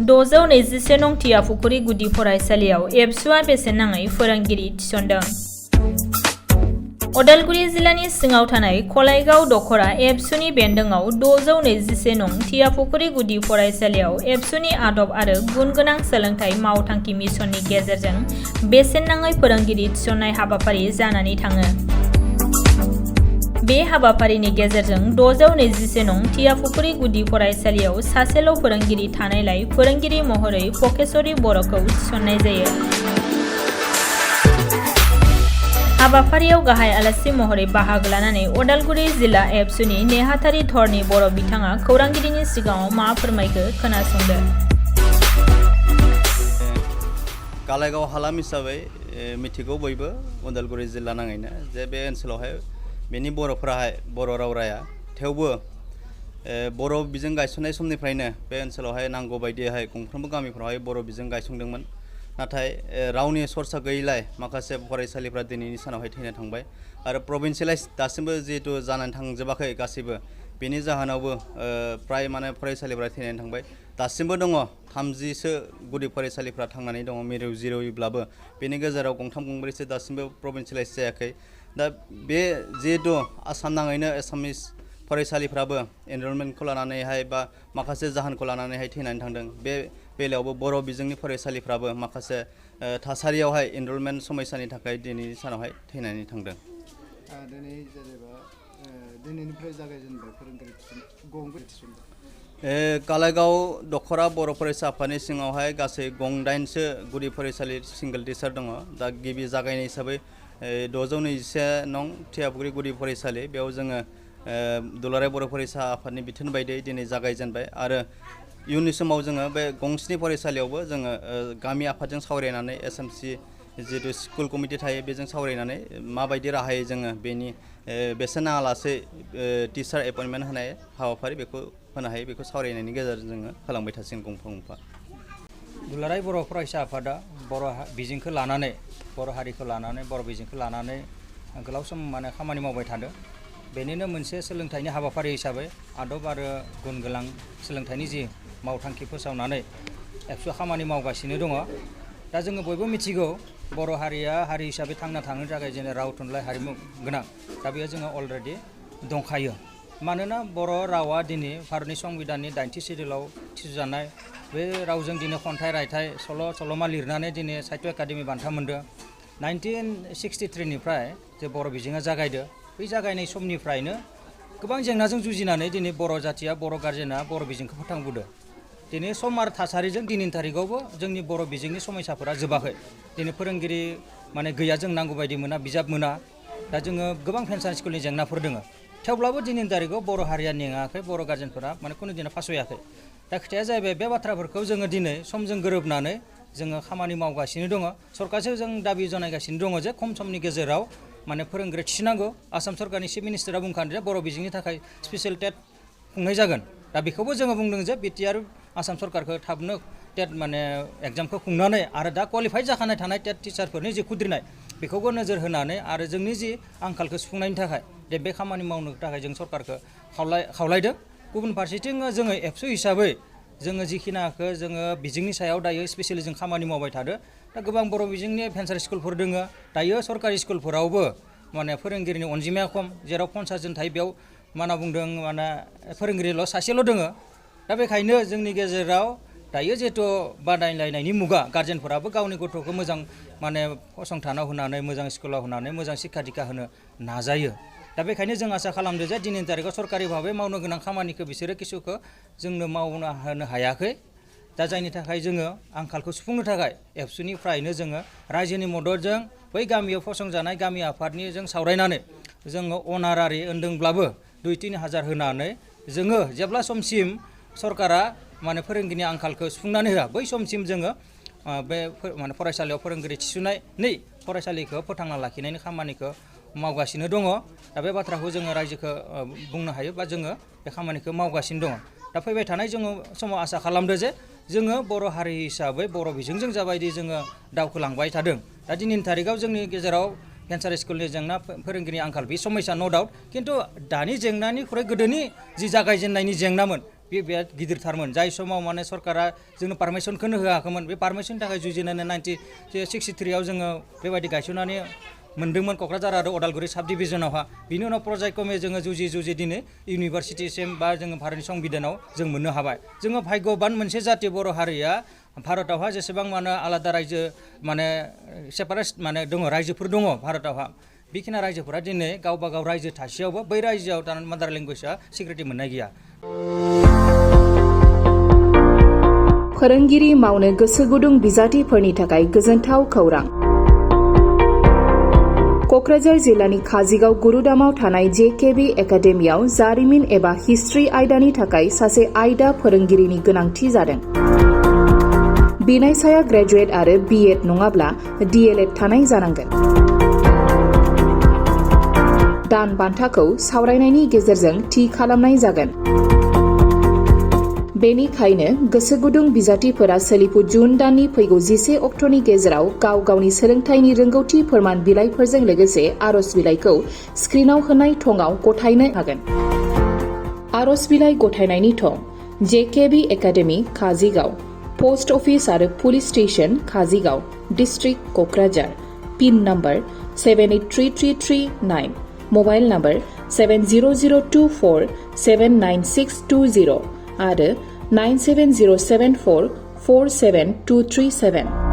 621 नं टियाफुखुरि गुदि फरायसालियाव एबसुआ बेसेन नाङै फोरोंगिरि थिसनदों। उदालगुरि जिल्लानि सिङाव थानाय खलायगाव दखरा एबसुनि बेन्दोङाव 621 नं टियाफुखुरि गुदि फरायसालियाव एबसुनि आदब आरो गुन गोनां सोलोंथाइ मावथांखि मिशननि गेजेरजों बेसेन नाङै फोरोंगिरि थिसननाय हाबाफारि जानानै थाङो। बे हाबाफारिनि गेजेरजों 621 नं टियाफुखुरि गुदि फरायसालियाव सासेल' फोरोंगिरि थानायलाय फोरोंगिरि महरै फकेसरि बर'खौ थिसननाय जायो। हाबाफारियाव गाहाय आलासि महरै बाहागो लानानै उदालगुरि जिल्ला एबसुनि नेहाथारि धरनि बर' बिथाङा खौरांगिरिनि सिगाङाव मा फोरमायखो खोनासंदो। कालायगाव हालाम हिसाबै मिथिगौ बयबो उदालगुरि जिल्ला नाङैनो जे बे ओनसोलावहाय बेनि बर'फोराहाय बर' राव राया थेवबो बर' बिजों गायसननाय समनिफ्रायनो बे ओनसोलावहाय नांगौ बायदिहाय गंफ्रोमबो गामिफोरावहाय बर' बिजों गायसंदोंमोन। नाथाय रावनि सरसा गैयैलाय माखासे फरायसालिफ्रा दिनैनि सानावहाय थैना थांबाय आरो प्रभिन्सियेलाइज दासिमबो जिहेतु जानानै थांजोबाखै गासैबो बेनि जाहोनावबो प्राय फरायसालिफ्रा थैनानै थांबाय। दासिमबो दङ 30सो गुदि फरायसालिफ्रा थांनानै दङ मिरु जिरौब्लाबो बेनि गेजेराव गंथाम गंब्रैसो दासिमबो प्रभिन्सियेलाइज जायाखै। दा बे जिहेतु आसाम नाङैनो एसामिस फरायसालिफ्राबो एनरलमेन्टखौ लानानैहाय बा माखासे जाहोनखौ लानानैहाय थैनानै थांदों। बे बेलायावबो बर' बिजोंनि फरायसालिफ्राबो माखासे थासारियावहाय एनरलमेन्ट समस्यानि थाखाय दिनैनि सानावहाय थैनानै थांदों। दिनैनिफ्राय जागायजेनबाय फोरोंगिरि थिसननाय। कालायगाव दखरा बर' फरायसा आफादनि सिङावहाय गासै 8सो गुदि फरायसालि सिंगल टिचार दङ। दा गिबि जागायनाय हिसाबै 621 नं टियाफुखुरि गुदि फरायसालि बेयाव जोङो दुलाराय बर' फरायसा आफादनि बिथोन बायदियै दिनै जागायजेनबाय आरो इयुननि समाव जोङो बे गंस्नि फरायसालियावबो जोङो गामि आफादजों सावरायनानै एसएमसि जिहेतु स्कुल कमिटि थायो बेजों सावरायनानै माबायदि राहायै जोङो बेनि बेसेन नाङालासे टिचार एपइन्टमेन्ट होनाय हाबाफारि बेखौ होनो हायो बेखौ सावरायनायनि गेजेरजों जोङो होलांबाय थासिगोन गंफा गंफा। दुलाराय बर' फरायसा आफादा बर' बिजोंखौ लानानै बर' हारिखौ लानानै बर' बिजोंखौ लानानै गोलाव सम खामानि मावबाय थादों। बेनिनो मोनसे सोलोंथाइनि हाबाफारि हिसाबै आदब आरो गुन गोनां सोलोंथाइनि जि मावथांखि फोसावनानै एबसुआ खामानि मावगासिनो दङ। दा जोङो बयबो मिथिगौ बर' हारिया हारि हिसाबै थांना थानो थाखाय जोंनो राव थुनलाइ हारिमु गोनां। दा बेयो जोङो अलरेडि दंखायो। मानोना बर' रावा दिनै भारतनि संबिधाननि 9थि सिडिउलाव थिसनजानाय बे रावजों दिनै खन्थाइ रायथाइ सल'मा लिरनानै दिनै साहित्य एकाडेमि बान्था मोनदों। 1963निफ्राय जे बर' बिजोङा जागायदो बै जागायनाय समनिफ्रायनो गोबां जेंनाजों जुजिनानै दिनै बर' जाथिया बर' गार्जेना बर' बिजोंखौ फोथांबोदों। दिनै सम आरो थासारिजों दिनैनि थारिखआवबो जोंनि बर' बिजोंनि समस्याफोरा जोबाखै। दिनै फोरोंगिरि गैया जों नांगौ बायदि मोना बिजाब मोना। दा जोङो गोबां फेन्सन स्कुलनि जेंनाफोर दङ। थेवब्लाबो दिनैनि थारिखआव बर' हारिया नेङाखै बर' गार्जेनफोरा खुनु दिनै फासयाखै। दा खोथाया जाहैबाय बे बाथ्राफोरखौ जोङो दिनै समजों गोरोबनानै जोङो खामानि मावगासिनो दङ। सरकारजों जों दाबि जनायगासिनो दङ जे खम समनि गेजेराव फोरोंगिरि थिसनांगौ। आसाम सरकारनि चिफ मिनिस्टारा बुंखादों जे बर' बिजोंनि थाखाय स्पेसियेल टेट खुंनाय जागोन। दा बेखौबो जोङो बुंदों जे बिटिआर आसाम सरकारखौ थाबनो टेट एग्जामखौ खुंनानै आरो दा क्वालिफाइड जाखानाय थानाय टेट टिचारफोरनि जि खुद्रिनाय बेखौबो नोजोर होनानै आरो जोंनि जि आंखालखौ सुफुंनायनि थाखाय बे खामानि मावनो थाखाय जों सरकारखौ खावलायदों। गुबुन फारसेथिं जोङो एबसु हिसाबै जोङो जिखिनिखौ जोङो बिजोंनि सायाव दायो स्पेसियेलि जों खामानि मावबाय थादों। दा गोबां बर' बिजोंनि भेन्सार स्कुलफोर दङ। दायो सरकारि स्कुलफोरावबो फोरोंगिरिनि अनजिमाया खम जेराव 50 जन थायो बेयाव बुंदों फोरोंगिरिल' सासेल' दङ। दा बेखायनो जोंनि गेजेराव दायो जिहेतु बादायलायनायनि मुगा गार्जेनफोराबो गावनि गथ'खौ मोजां फसंथानाव होनानै मोजां स्कुलाव होनानै मोजां शिक्षा दिक्षा होनो नाजायो। दा बेखायनो जों आसा खालामदों जे दिनैनि थारिखआव सरकारि भाबै मावनो गोनां खामानिखौ बिसोरो किसुखौ जोंनो मावनो होनो हायाखै। दा जायनि थाखाय जोङो आंखालखौ सुफुंनो थाखाय एबसुनिफ्रायनो जोङो रायजोनि मददजों बै गामियाव फसंजानाय गामि आफादनिजों सावरायनानै जोङो अनारारि होनदोंब्लाबो 2-3 हाजार होनानै जोङो जेब्ला समसिम सरकारा फोरोंगिरिनि आंखालखौ सुफुंनानै होआ बै समसिम जोङो बे फरायसालियाव फोरोंगिरि थिसननानै फरायसालिखौ फोथांना लाखिनायनि खामानिखौ मावगासिनो दङ। दा बे बाथ्राखौ जोङो रायजोखौ बुंनो हायो बा जोङो बे खामानिखौ मावगासिनो दङ। दा फैबाय थानाय जोङो समाव आसा खालामदों जे जोङो बर' हारि हिसाबै बर' बिजोंजों जाबायदि जोङो दावखोलांबाय थादों। दा दिनैनि थारिखआव जोंनि गेजेराव भेन्सार स्कुलनि जेंना फोरोंगिरिनि आंखाल बे समस्या नो डाउट। किन्तु दानि जेंनानिख्रुइ गोदोनि जि जागायजेननायनि जेंनामोन बे बिराद गिदिरथारमोन जाय समाव माने सरकारा जोंनो पारमिसनखौनो होआखैमोन बे पारमिसननि थाखाय जुजिनानै 1963 जोङो बेबायदि गायसननानै मोन्दोंमोन क'क्राझार आरो अदालगुरि साब डिभिजनावहा बिनि उनाव पर्यायक्रमे जोङो जुजि दिनै इउनिभारसिटिसिम बा जोङो भारतनि संबिधानाव जों मोननो हाबाय जोङो भाग्यबान मोनसे जाथि बर' हारिया भारतावहा जेसेबां माने आलादा रायजो माने सेपारेट माने दङ रायजोफोर दङ भारतावहा बेखिनि रायजोफोरा दिनै गावबा गाव रायजो थासेयावबो बै रायजोआव थानानै मादार लेंगुवेजआ सिकिउरिटि मोननाय गैया फोरोंगिरि मावनो गोसो गुदुं बिजाथिफोरनि थाखाय गोजोनथाव खौरां क'क्राझार जिल्लानि काजिगाव गुरुदामाव थानाय जेकेबि एकाडेमियाव जारिमिन एबा हिस्ट्रि आयदानि थाखाय सासे आयदा फोरोंगिरिनि गोनांथि जादों बिनायसाया ग्रेजुवेट आरो बिएड नङाब्ला डिएलएड थानाय जानांगोन दान बान्थाखौ सावरायनायनि गेजेरजों थि खालामनाय जागोन बेनिखायनो गोसो गुदुं बिजाथिफोरा सोलिफु जुन दाननि फैगौ 11 अक्ट'नि गेजेराव गाव गावनि सोलोंथाइनि रोंगौथि फोरमान बिलाइफोरजों लोगोसे आर'ज बिलाइखौ स्क्रिनाव होनाय थंआव गथायनो हागोन आर'ज बिलाइ गथायनायनि थं JKB academy Kajigaon post office आरो police station Kajigaon district Kokrajhar pin number 783339 mobile number 7002479620 आरो 9707447237